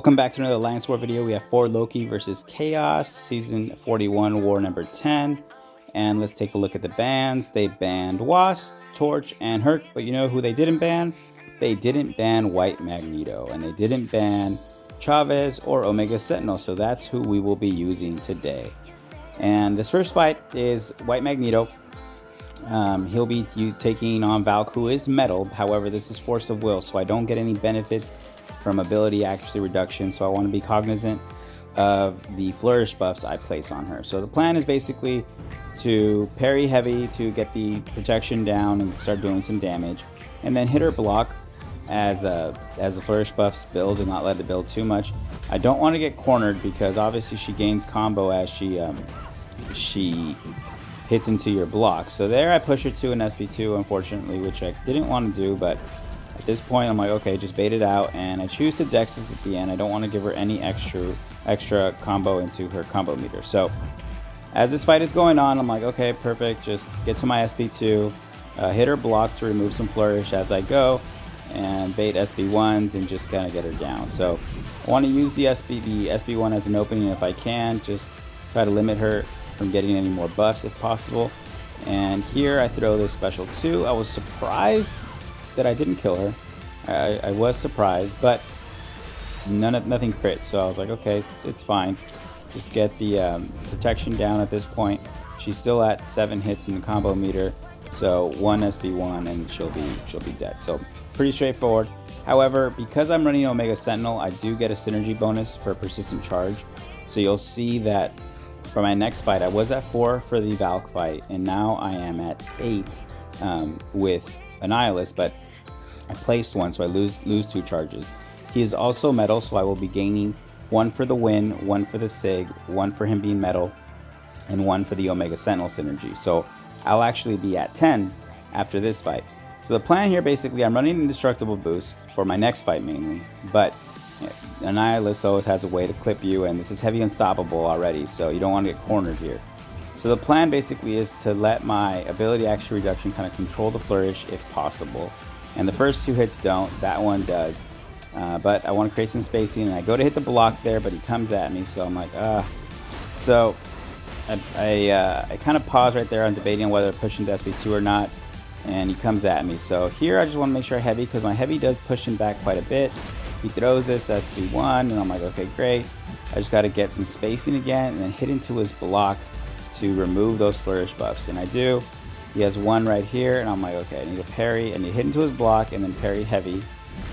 Welcome back to another Alliance War video. We have 4 Loki versus Chaos, Season 41, War number 10. And let's take a look at the bans. They banned Wasp, Torch, and Herc. But you know who they didn't ban? They didn't ban White Magneto. And they didn't ban Chavez or Omega Sentinel. So that's who we will be using today. And this first fight is White Magneto. He'll be taking on Valk, who is metal. However, this is Force of Will, so I don't get any benefits from ability accuracy reduction, so I want to be cognizant of the flourish buffs I place on her. So the plan is basically to parry heavy to get the protection down and start doing some damage, and then hit her block as the flourish buffs build and not let it build too much. I don't want to get cornered because obviously she gains combo as she hits into your block. So there I push her to an SP2, unfortunately, which I didn't want to do, but at this point I'm like, okay, just bait it out, and I choose to dex this at the end. I don't want to give her any extra combo into her combo meter. So as this fight is going on, I'm like, okay, perfect, just get to my SP2, hit her block to remove some flourish as I go, and bait SB1s and just kind of get her down. So I want to use the SB1 as an opening if I can, just try to limit her from getting any more buffs if possible. And here I throw this special 2. I was surprised that I didn't kill her. I was surprised, but nothing crit, so I was like, okay, it's fine. Just get the protection down at this point. She's still at 7 hits in the combo meter, so 1 SB1 and she'll be dead. So pretty straightforward. However, because I'm running Omega Sentinel, I do get a synergy bonus for persistent charge. So you'll see that for my next fight, I was at 4 for the Valk fight, and now I am at 8 with Annihilus, but I placed 1, so I lose 2 charges. He is also metal, so I will be gaining 1 for the win, 1 for the sig, 1 for him being metal, and 1 for the Omega Sentinel synergy. So I'll actually be at 10 after this fight. So the plan here, basically, I'm running indestructible boost for my next fight mainly, but Annihilus always has a way to clip you, and this is heavy unstoppable already, so you don't want to get cornered here. So the plan basically is to let my ability action reduction kind of control the flourish if possible. And the first 2 hits don't, that one does. But I want to create some spacing, and I go to hit the block there, but he comes at me, so I'm like, So I kind of pause right there on debating on whether to push into SP2 or not, and he comes at me. So here I just want to make sure I heavy, because my heavy does push him back quite a bit. He throws this SP1, and I'm like, okay, great. I just got to get some spacing again, and then hit into his block to remove those flourish buffs, and I do. He has 1 right here, and I'm like, okay, I need to parry, and hit into his block and then parry heavy.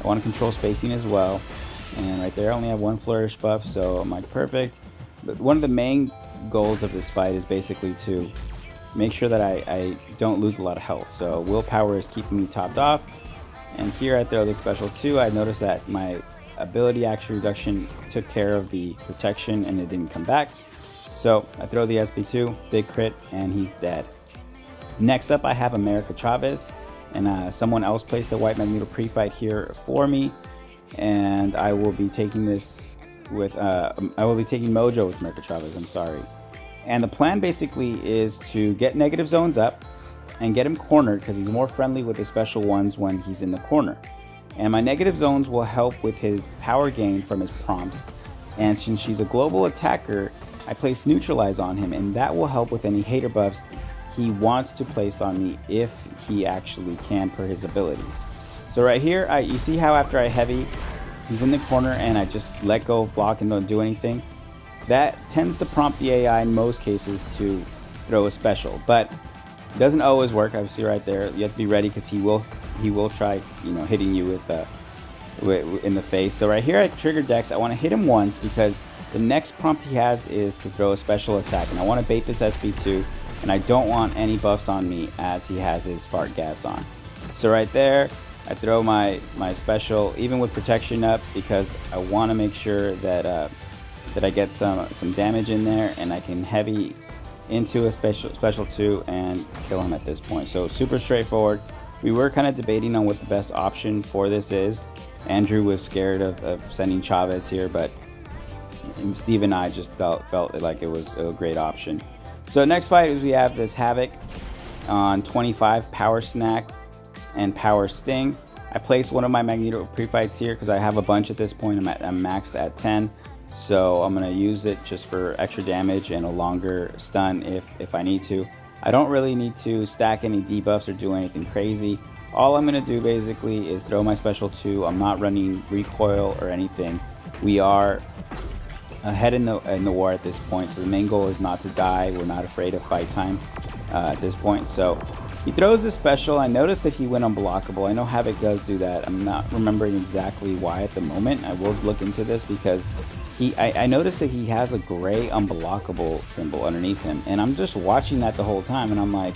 I want to control spacing as well, and right there I only have 1 flourish buff, so I'm like, perfect. But one of the main goals of this fight is basically to make sure that I don't lose a lot of health. So willpower is keeping me topped off, and here I throw the special 2. I noticed that my ability action reduction took care of the protection and it didn't come back. So I throw the SB2, big crit, and he's dead. Next up I have America Chavez, and someone else placed a White Magneto pre-fight here for me, and I will be taking this with Mojo with America Chavez, I'm sorry. And the plan basically is to get negative zones up and get him cornered, because he's more friendly with the special ones when he's in the corner. And my negative zones will help with his power gain from his prompts, and since she's a global attacker, I place neutralize on him, and that will help with any hater buffs he wants to place on me if he actually can per his abilities. So right here, you see how after I heavy, he's in the corner and I just let go of block and don't do anything. That tends to prompt the AI in most cases to throw a special, but it doesn't always work. Obviously right there, you have to be ready, because he will try, hitting you with in the face. So right here I trigger dex. I want to hit him once, because the next prompt he has is to throw a special attack, and I want to bait this SP2, and I don't want any buffs on me as he has his fart gas on. So right there I throw my special, even with protection up, because I want to make sure that that I get some damage in there, and I can heavy into a special 2 and kill him at this point. So super straightforward. We were kind of debating on what the best option for this is. Andrew was scared of sending Chavez here, but Steve and I just felt like it was a great option. So next fight is we have this Havoc on 25 power snack and power sting. I placed one of my Magneto pre-fights here because I have a bunch at this point. I'm maxed at 10. So I'm going to use it just for extra damage and a longer stun if I need to. I don't really need to stack any debuffs or do anything crazy. All I'm going to do basically is throw my special 2. I'm not running recoil or anything. We are ahead in the war at this point, so the main goal is not to die. We're not afraid of fight time at this point. So he throws his special. I noticed that he went unblockable. I know Havoc does do that. I'm not remembering exactly why at the moment. I will look into this because I noticed that he has a gray unblockable symbol underneath him, and I'm just watching that the whole time, and I'm like,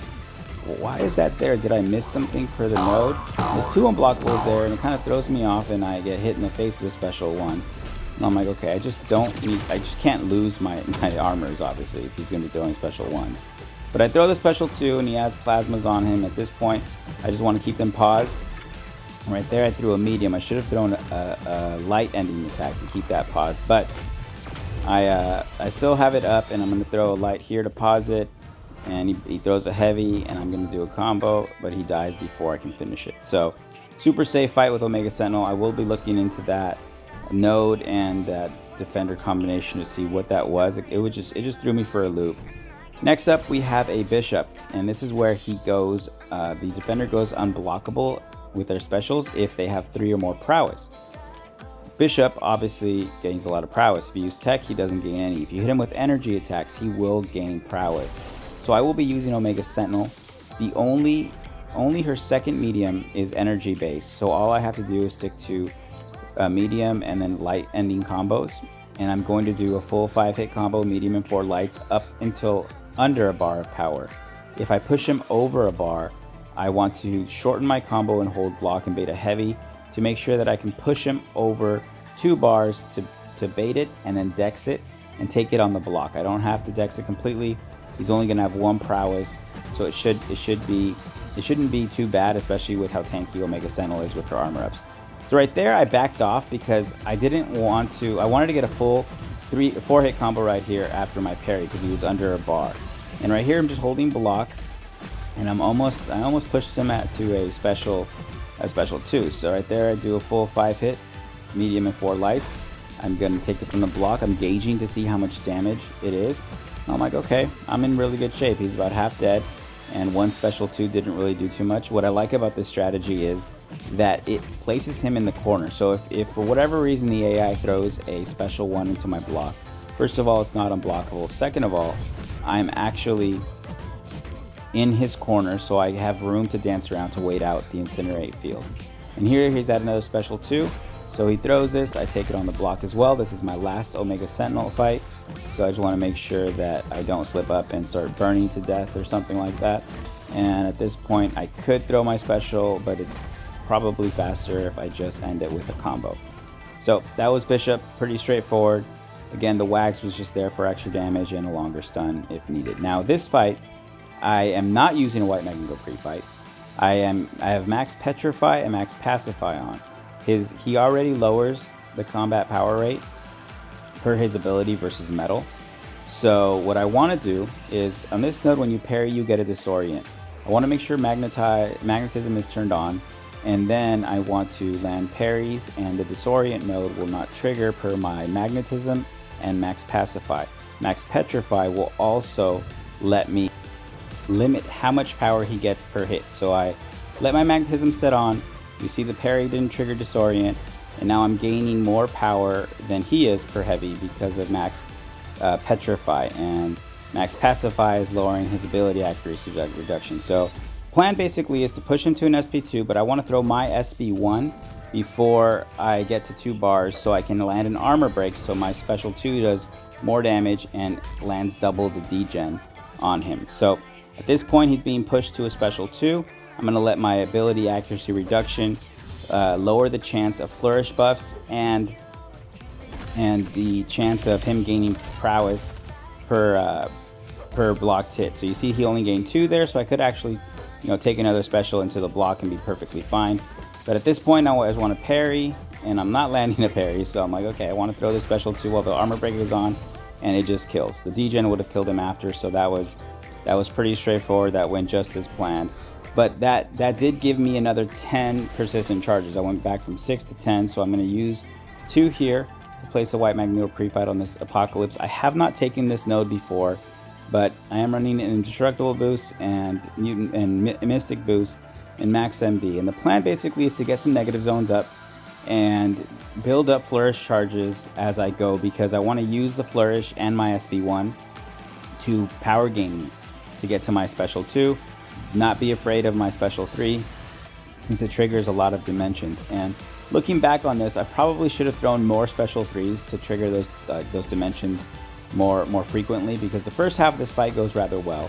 well, why is that there? Did I miss something per the node? There's 2 unblockables there, and it kind of throws me off, and I get hit in the face with a special 1. And I'm like, okay, I just can't lose my armors, obviously, if he's going to be throwing special 1s. But I throw the special 2, and he has plasmas on him. At this point, I just want to keep them paused. Right there, I threw a medium. I should have thrown a light ending attack to keep that paused, but I still have it up, and I'm going to throw a light here to pause it, and he throws a heavy, and I'm going to do a combo, but he dies before I can finish it. So, super safe fight with Omega Sentinel. I will be looking into that node and that defender combination to see what that was. It just threw me for a loop. Next up, we have a Bishop, and this is where he goes, the defender goes unblockable with their specials if they have 3 or more prowess. Bishop obviously gains a lot of prowess. If you use tech, he doesn't gain any. If you hit him with energy attacks, he will gain prowess. So I will be using Omega Sentinel. The only her second medium is energy based, so all I have to do is stick to medium and then light ending combos, and I'm going to do a full 5-hit combo, medium and 4 lights, up until under a bar of power. If I push him over a bar, I want to shorten my combo and hold block and bait a heavy to make sure that I can push him over 2 bars to bait it and then dex it and take it on the block. I don't have to dex it completely. He's only going to have 1 prowess, so it shouldn't be too bad, especially with how tanky Omega Sentinel is with her armor ups. So right there, I backed off because I wanted to get a full 4-hit combo right here after my parry because he was under a bar. And right here, I'm just holding block, and I almost pushed him to a special 2. So right there, I do a full 5-hit, medium and 4 lights. I'm going to take this on the block. I'm gauging to see how much damage it is. And I'm like, okay, I'm in really good shape. He's about half dead, and 1 special 2 didn't really do too much. What I like about this strategy is that it places him in the corner. So if for whatever reason the AI throws a special 1 into my block, first of all, it's not unblockable. Second of all, I'm actually in his corner, so I have room to dance around to wait out the incinerate field. And here he's at another special 2, so he throws this. I take it on the block as well. This is my last Omega Sentinel fight, so I just want to make sure that I don't slip up and start burning to death or something like that. And at this point, I could throw my special, but it's probably faster if I just end it with a combo. So that was Bishop, pretty straightforward. Again, the Wags was just there for extra damage and a longer stun if needed. Now this fight, I am not using a White Magneto pre-fight. I have Max Petrify and Max Pacify on. He already lowers the combat power rate per his ability versus metal. So what I want to do is, on this node, when you parry, you get a disorient. I want to make sure magnetism is turned on, and then I want to land parries, and the disorient node will not trigger per my magnetism and Max Pacify. Max Petrify will also let me limit how much power he gets per hit. So I let my magnetism set on. You see the parry didn't trigger disorient, and now I'm gaining more power than he is per heavy because of Max Petrify, and Max Pacify is lowering his ability accuracy reduction. So plan basically is to push him to an SP2, but I want to throw my SB1 before I get to 2 bars so I can land an armor break, so my special 2 does more damage and lands double the degen on him. So at this point, he's being pushed to a special 2. I'm going to let my ability accuracy reduction lower the chance of flourish buffs and the chance of him gaining prowess per blocked hit. So you see he only gained 2 there, so I could actually take another special into the block and be perfectly fine. But at this point, I just want to parry, and I'm not landing a parry, so I'm like, okay, I want to throw this special 2 while the armor break is on, and it just kills. The degen would have killed him after, so that was That was pretty straightforward. That went just as planned. But that did give me another 10 persistent charges. I went back from 6 to 10, so I'm going to use 2 here to place a white Magneto pre-fight on this Apocalypse. I have not taken this node before, but I am running an Indestructible boost and Mutant and Mystic boost in max MD. And the plan basically is to get some negative zones up and build up Flourish charges as I go, because I want to use the Flourish and my SB1 to power gain me to get to my special 2. Not be afraid of my special 3, since it triggers a lot of dimensions. And looking back on this, I probably should have thrown more special 3s to trigger those dimensions more frequently, because the first half of this fight goes rather well.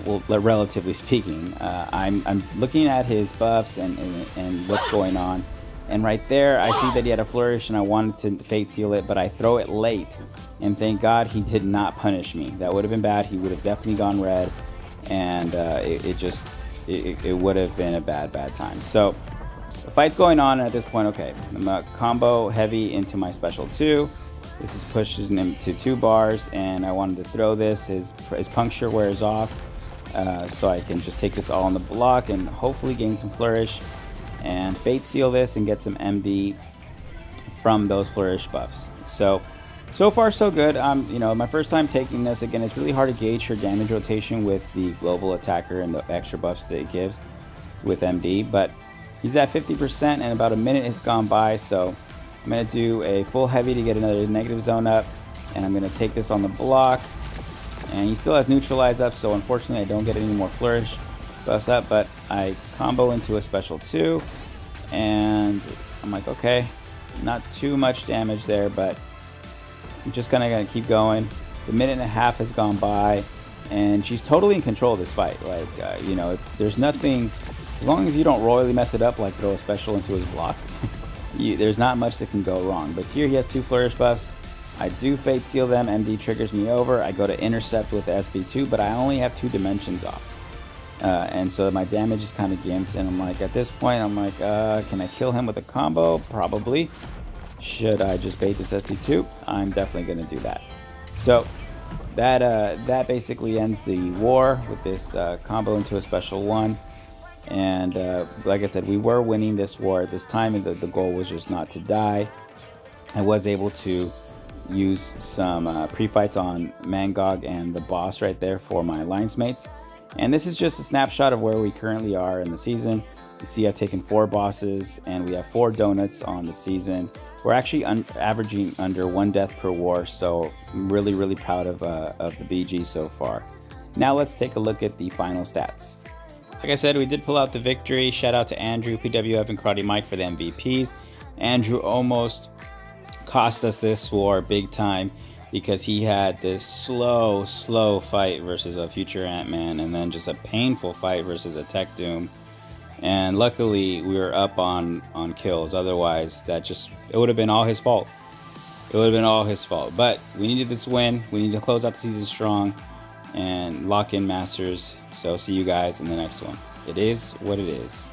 Well, relatively speaking. I'm looking at his buffs and what's going on. And right there, I see that he had a Flourish, and I wanted to Fate Seal it, but I throw it late. And thank God he did not punish me. That would have been bad. He would have definitely gone red. And it would have been a bad time. So the fight's going on, and at this point, okay, I'm gonna combo heavy into my special 2. This is pushing him to 2 bars, and I wanted to throw this. His puncture wears off, so I can just take this all on the block and hopefully gain some Flourish and Fate Seal this and get some MD from those Flourish buffs. So far so good. You know, my first time taking this. Again, it's really hard to gauge her damage rotation with the global attacker and the extra buffs that it gives with MD, but he's at 50% and about a minute has gone by, so I'm going to do a full heavy to get another negative zone up, and I'm going to take this on the block, and he still has neutralize up, so unfortunately I don't get any more Flourish buffs up, but I combo into a special 2, and I'm like, okay, not too much damage there, but I'm just gonna keep going. The minute and a half has gone by, and she's totally in control of this fight. Like, you know, there's nothing, as long as you don't royally mess it up, like throw a special into his block, there's not much that can go wrong. But here he has 2 Flourish buffs. I do Fate Seal them. MD triggers me over. I go to intercept with the SB2, but I only have 2 dimensions off. And so my damage is kind of gimped, and I'm like, at this point, I'm like, can I kill him with a combo? Probably. Should I just bait this SB2? I'm definitely going to do that. So that basically ends the war with this combo into a special 1. And like I said, we were winning this war at this time, and the goal was just not to die. I was able to use some pre-fights on Mangog and the boss right there for my alliance mates. And this is just a snapshot of where we currently are in the season. You see I've taken 4 bosses, and we have 4 donuts on the season. We're actually averaging under 1 death per war, so I'm really proud of the BG so far. Now let's take a look at the final stats. Like I said, we did pull out the victory. Shout out to Andrew, PWF, and Karate Mike for the MVPs. Andrew almost cost us this war big time, because he had this slow fight versus a future Ant-Man, and then just a painful fight versus a Tech Doom. And luckily we were up on kills. Otherwise, it would have been all his fault. It would have been all his fault. But we needed this win. We need to close out the season strong and lock in Masters. So see you guys in the next one. It is what it is.